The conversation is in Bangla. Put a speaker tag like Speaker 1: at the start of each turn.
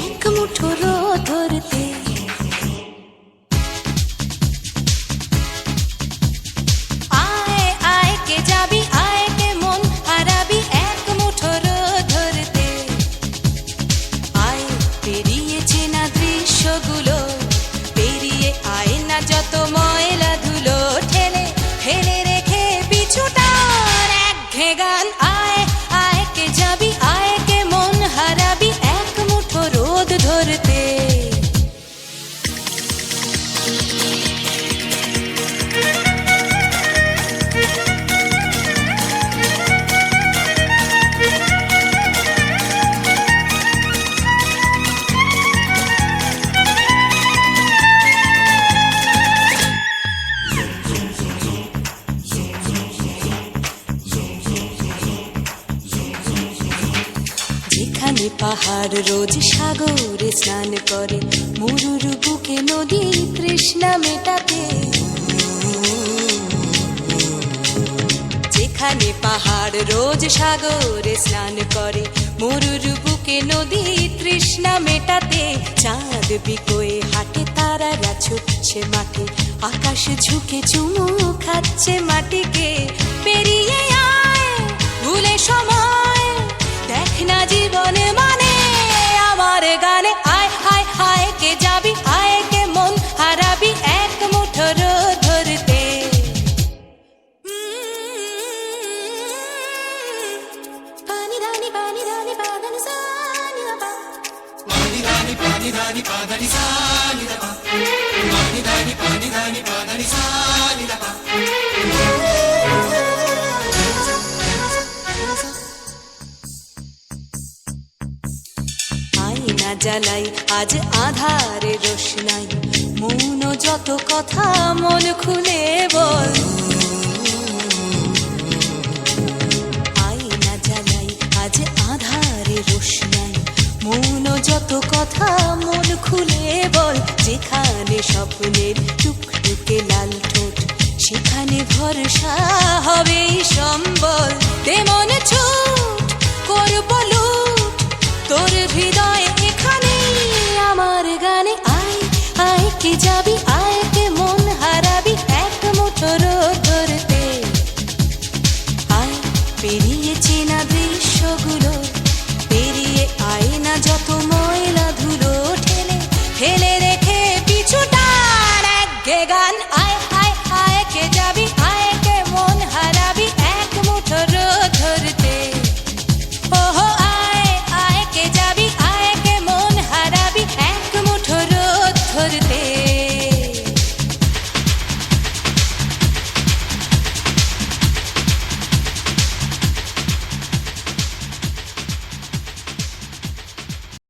Speaker 1: এক মুঠো রোদ ধরতে আয় আয় কে যাবি আয় কে মন হারাবি এক মুঠো রোদ ধরতে আয় পেরিয়েছে না দৃশ্যগুলো পেরিয়ে আয় না যত ময়লা ধুলো ঠেলে ফেলে রেখে পিছুটার একঘেয়ে গান আয় আয় কে যাবি আয় কে মন হারাবি এক মুঠো রোদ ধরতে যেখানে পাহাড় রোজ সাগরে স্নান করে মরুর বুকে নদী তৃষ্ণা মেটাতে যেখানে পাহাড় রোজ সাগরে স্নান করে মরুর বুকে নদী তৃষ্ণা মেটাতে চাঁদ বিকোয়ে হাটে তারারা ছুটছে মাঠে আকাশ ঝুঁকে চুমু খাচ্ছে মাটিকে পেরিয়ে আয় ভুলে সময় দেখ না জীবনে মানে আমার গানে আয় হায় হায় কে যাবি আয় কে মন হারাবি এক মুঠো রোদ ধরতে পানি ধানি পাদানি সানি পা পানি ধানি পাদানি সানি পা পানি ধানি পাদানি সানি পা আয়না জ্বালাই আজ আধারে রোশনাই মৌন যত কথা মন খুলে বল আয়না জ্বালাই আজ আধারে রোশনাই মৌন যত কথা মন খুলে বল যেখানে স্বপ্নের টুকটুকে লাল ঠোঁট সেখানে ভরসা হবে